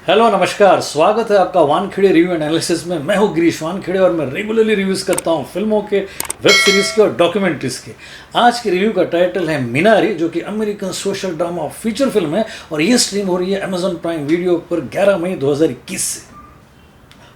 Hello नमस्कार, स्वागत है आपका वानखेड़े रिव्यू एनालिसिस में। मैं हूं गिरीश वानखेड़े और मैं रेगुलरली रिव्यूज करता हूं फिल्मों के, वेब सीरीज के और डॉक्यूमेंट्रीज के। आज के रिव्यू का टाइटल है मिनारी, जो कि American social drama feature film है और ये स्ट्रीम हो रही है अमेजॉन प्राइम वीडियो पर 11 मई 2021 से।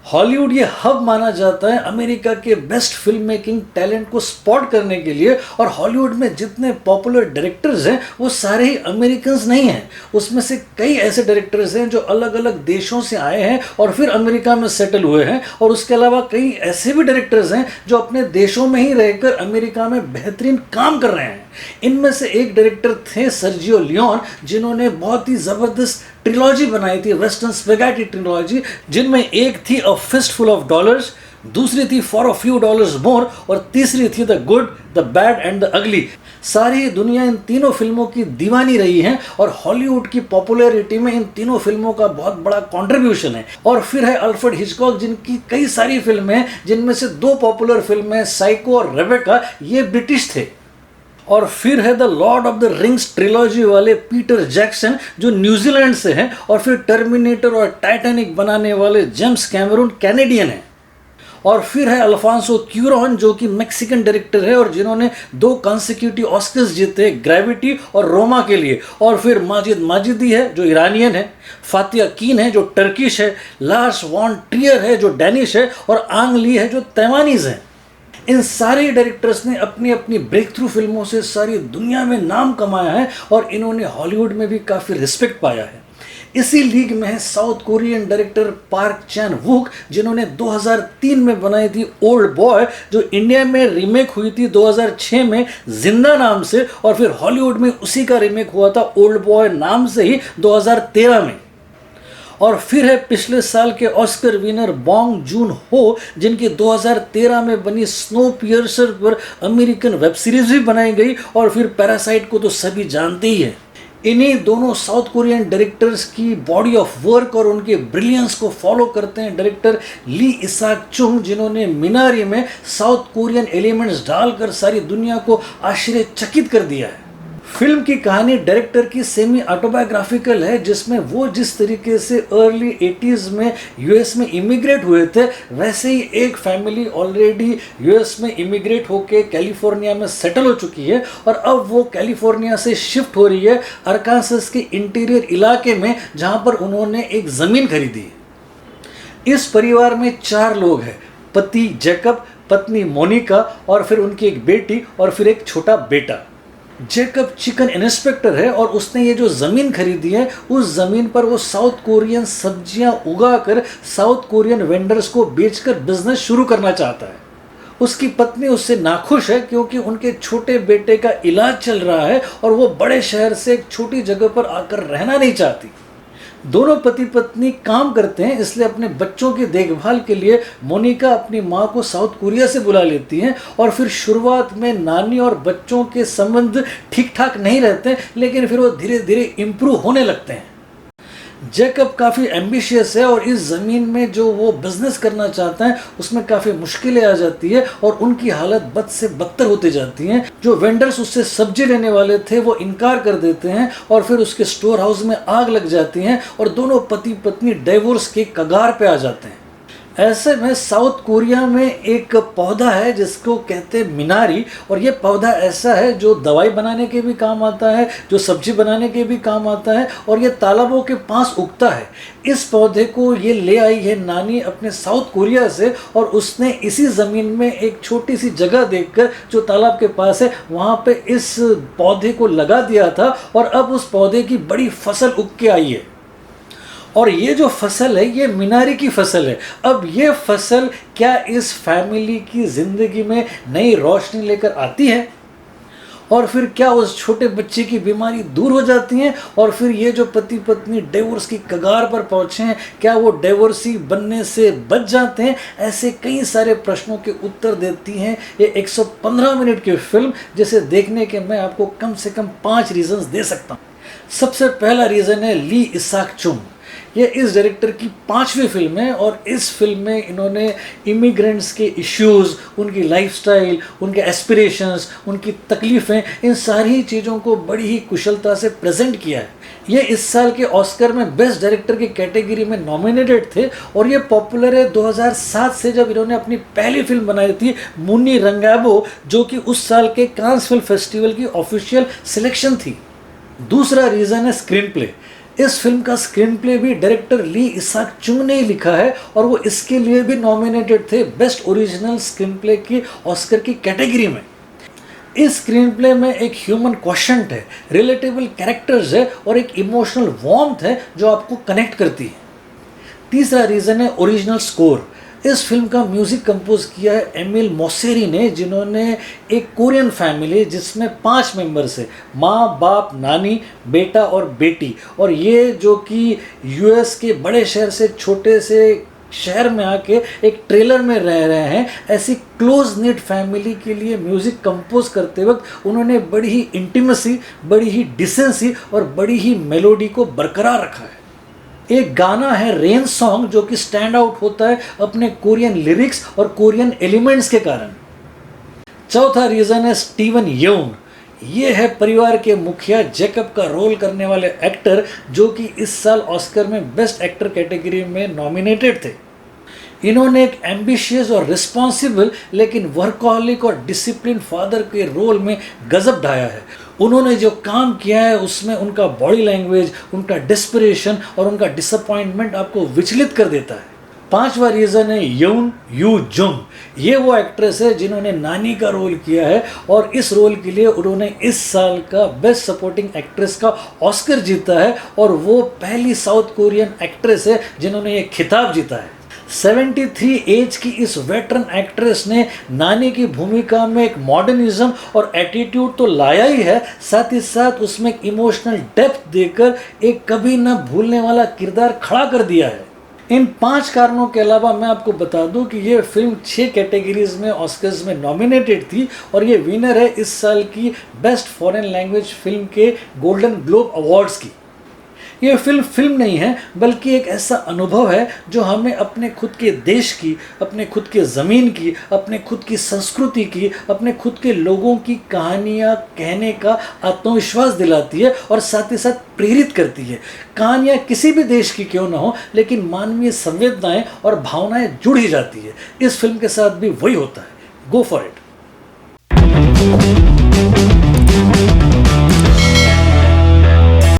हॉलीवुड ये हब माना जाता है अमेरिका के बेस्ट फिल्म मेकिंग टैलेंट को स्पॉट करने के लिए, और हॉलीवुड में जितने पॉपुलर डायरेक्टर्स हैं वो सारे ही अमेरिकन्स नहीं हैं। उसमें से कई ऐसे डायरेक्टर्स हैं जो अलग अलग देशों से आए हैं और फिर अमेरिका में सेटल हुए हैं, और उसके अलावा कई ऐसे भी डायरेक्टर्स हैं जो अपने देशों में ही रहकर अमेरिका में बेहतरीन काम कर रहे हैं। इनमें से एक डायरेक्टर थे सर्जियो लियोन, जिन्होंने बहुत ही ज़बरदस्त ट्रिलॉजी बनाई थी, वेस्टर्न स्पेगेटी ट्रिलॉजी, जिनमें एक थी अ फिस्टफुल ऑफ डॉलर्स, दूसरी थी for a few dollars more, और तीसरी थी the good, the bad and the ugly. सारी दुनिया इन तीनों फिल्मों की दीवानी रही है और हॉलीवुड की पॉपुलैरिटी में इन तीनों फिल्मों का बहुत बड़ा कंट्रीब्यूशन है। और फिर है अल्फ्रेड हिचकॉक, जिनकी कई सारी फिल्में हैं, जिनमें से दो पॉपुलर फिल्में साइको और रेबेका, ये ब्रिटिश थे। और फिर है the Lord of the rings trilogy वाले पीटर जैक्सन, जो न्यूजीलैंड से हैं, और फिर टर्मिनेटर और टाइटैनिक बनाने वाले जेम्स कैमरून कैनेडियन हैं। और फिर है अल्फांसो क्यूरॉन, जो कि मैक्सिकन डायरेक्टर है और जिन्होंने 2 कॉन्सिक्यूटिव ऑस्कर्स जीते, ग्रेविटी और रोमा के लिए। और फिर माजिद माजिदी है जो ईरानियन है, फातिया कीन है जो टर्किश है, लार्स वॉन ट्रियर है जो डैनिश है, और आंग ली है जो तैवानीज है। इन सारे डायरेक्टर्स ने अपनी अपनी ब्रेक थ्रू फिल्मों से सारी दुनिया में नाम कमाया है और इन्होंने हॉलीवुड में भी काफ़ी रिस्पेक्ट पाया है। इसी लीग में है साउथ कोरियन डायरेक्टर पार्क चैन वुक, जिन्होंने 2003 में बनाई थी ओल्ड बॉय, जो इंडिया में रीमेक हुई थी 2006 में जिंदा नाम से, और फिर हॉलीवुड में उसी का रीमेक हुआ था ओल्ड बॉय नाम से ही 2013 में। और फिर है पिछले साल के ऑस्कर विनर बॉन्ग जून हो, जिनकी 2013 में बनी स्नो पियर्सर पर अमेरिकन वेब सीरीज भी बनाई गई, और फिर पैरासाइट को तो सभी जानते ही हैं। इन्हीं दोनों साउथ कोरियन डायरेक्टर्स की बॉडी ऑफ वर्क और उनके ब्रिलियंस को फॉलो करते हैं डायरेक्टर ली इसाक चुंग, जिन्होंने मिनारी में साउथ कोरियन एलिमेंट्स डालकर सारी दुनिया को आश्चर्यचकित कर दिया है। फिल्म की कहानी डायरेक्टर की सेमी ऑटोबायोग्राफिकल है, जिसमें वो जिस तरीके से अर्ली 80s में यूएस में इमिग्रेट हुए थे, वैसे ही एक फैमिली ऑलरेडी यूएस में इमिग्रेट होके कैलिफोर्निया में सेटल हो चुकी है, और अब वो कैलिफोर्निया से शिफ्ट हो रही है अरकानसास के इंटीरियर इलाके में, जहाँ पर उन्होंने एक ज़मीन खरीदी। इस परिवार में 4 लोग हैं, पति जैकब, पत्नी मोनिका, और फिर उनकी एक बेटी और फिर एक छोटा बेटा। जैकब चिकन इंस्पेक्टर है और उसने ये जो ज़मीन खरीदी है, उस ज़मीन पर वो साउथ कोरियन सब्जियां उगाकर साउथ कोरियन वेंडर्स को बेचकर बिजनेस शुरू करना चाहता है। उसकी पत्नी उससे नाखुश है क्योंकि उनके छोटे बेटे का इलाज चल रहा है और वो बड़े शहर से एक छोटी जगह पर आकर रहना नहीं चाहती। दोनों पति पत्नी काम करते हैं, इसलिए अपने बच्चों की देखभाल के लिए मोनिका अपनी माँ को साउथ कोरिया से बुला लेती हैं, और फिर शुरुआत में नानी और बच्चों के संबंध ठीक ठाक नहीं रहते, लेकिन फिर वो धीरे धीरे इम्प्रूव होने लगते हैं। जैकब काफ़ी एम्बिशियस है और इस ज़मीन में जो वो बिज़नेस करना चाहता है उसमें काफ़ी मुश्किलें आ जाती है और उनकी हालत बद से बदतर होती जाती हैं। जो वेंडर्स उससे सब्जी लेने वाले थे वो इनकार कर देते हैं, और फिर उसके स्टोर हाउस में आग लग जाती है और दोनों पति पत्नी डाइवोर्स के कगार पे आ जाते हैं। ऐसे में साउथ कोरिया में एक पौधा है जिसको कहते हैं मिनारी, और ये पौधा ऐसा है जो दवाई बनाने के भी काम आता है, जो सब्जी बनाने के भी काम आता है, और ये तालाबों के पास उगता है। इस पौधे को ये ले आई है नानी अपने साउथ कोरिया से, और उसने इसी ज़मीन में एक छोटी सी जगह देखकर जो तालाब के पास है वहाँ पे इस पौधे को लगा दिया था, और अब उस पौधे की बड़ी फसल उग के आई है। और ये जो फसल है ये मिनारी की फसल है। अब ये फसल क्या इस फैमिली की ज़िंदगी में नई रोशनी लेकर आती है, और फिर क्या उस छोटे बच्चे की बीमारी दूर हो जाती है, और फिर ये जो पति पत्नी डिवोर्स की कगार पर पहुँचे हैं, क्या वो डिवोर्सी बनने से बच जाते हैं? ऐसे कई सारे प्रश्नों के उत्तर देती हैं ये 115 मिनट की फिल्म, जिसे देखने के मैं आपको कम से कम 5 रीज़न्स दे सकता हूँ। सबसे पहला रीज़न है ली इसाक चुंग। ये इस डायरेक्टर की 5वीं फिल्म है और इस फिल्म में इन्होंने इमिग्रेंट्स के इश्यूज़, उनकी लाइफस्टाइल, उनके एस्पिरेशंस, उनकी तकलीफ़ें, इन सारी चीज़ों को बड़ी ही कुशलता से प्रेजेंट किया है। ये इस साल के ऑस्कर में बेस्ट डायरेक्टर की कैटेगरी में नॉमिनेटेड थे और ये पॉपुलर है 2007 से, जब इन्होंने अपनी पहली फिल्म बनाई थी मुन्नी रंगैबो, जो कि उस साल के कांस फिल्म फेस्टिवल की ऑफिशियल सिलेक्शन थी। दूसरा रीज़न है स्क्रीन प्ले। इस फिल्म का स्क्रीन प्ले भी डायरेक्टर ली इसाक चुंग ने ही लिखा है और वो इसके लिए भी नॉमिनेटेड थे बेस्ट ओरिजिनल स्क्रीन प्ले की ऑस्कर की कैटेगरी में। इस स्क्रीन प्ले में एक ह्यूमन क्वेश्चंट है, रिलेटेबल कैरेक्टर्स है और एक इमोशनल वार्मथ है जो आपको कनेक्ट करती है। तीसरा रीज़न है ओरिजिनल स्कोर। इस फिल्म का म्यूज़िक कंपोज किया है एमिल मोसेरी ने, जिन्होंने एक कोरियन फैमिली जिसमें 5 मेंबर्स है, माँ, बाप, नानी, बेटा और बेटी, और ये जो कि यूएस के बड़े शहर से छोटे से शहर में आके एक ट्रेलर में रह रहे हैं, ऐसी क्लोज निट फैमिली के लिए म्यूज़िक कंपोज करते वक्त उन्होंने बड़ी ही इंटीमेसी, बड़ी ही डिसेंसी और बड़ी ही मेलोडी को बरकरार रखा है। एक गाना है रेन सॉन्ग जो कि स्टैंड आउट होता है अपने कोरियन लिरिक्स और कोरियन एलिमेंट्स के कारण। चौथा रीज़न है स्टीवन येउन। ये है परिवार के मुखिया जैकब का रोल करने वाले एक्टर जो कि इस साल ऑस्कर में बेस्ट एक्टर कैटेगरी में नॉमिनेटेड थे। इन्होंने एक एम्बिशियस और रिस्पॉन्सिबल लेकिन वर्कहॉलिक और डिसिप्लिन फादर के रोल में गजब ढाया है। उन्होंने जो काम किया है उसमें उनका बॉडी लैंग्वेज, उनका डिस्परेशन और उनका डिसअपॉइंटमेंट आपको विचलित कर देता है। 5वां रीज़न है यून यू जुंग। ये वो एक्ट्रेस है जिन्होंने नानी का रोल किया है और इस रोल के लिए उन्होंने इस साल का बेस्ट सपोर्टिंग एक्ट्रेस का ऑस्कर जीता है और वो पहली साउथ कोरियन एक्ट्रेस है जिन्होंने ये खिताब जीता है। 73 एज की इस वेटरन एक्ट्रेस ने नानी की भूमिका में एक मॉडर्निज्म और एटीट्यूड तो लाया ही है, साथ ही साथ उसमें एक इमोशनल डेप्थ देकर एक कभी न भूलने वाला किरदार खड़ा कर दिया है। इन 5 कारणों के अलावा मैं आपको बता दूं कि ये फिल्म 6 कैटेगरीज में ऑस्कर्स में नॉमिनेटेड थी और ये विनर है इस साल की बेस्ट फॉरेन लैंग्वेज फिल्म के गोल्डन ग्लोब अवार्ड्स की। ये फिल्म नहीं है बल्कि एक ऐसा अनुभव है जो हमें अपने खुद के देश की, अपने खुद के ज़मीन की, अपने खुद की संस्कृति की, अपने खुद के लोगों की कहानियाँ कहने का आत्मविश्वास दिलाती है और साथ ही साथ प्रेरित करती है। कहानियाँ किसी भी देश की क्यों ना हो, लेकिन मानवीय संवेदनाएं और भावनाएं जुड़ ही जाती है। इस फिल्म के साथ भी वही होता है। Go for it.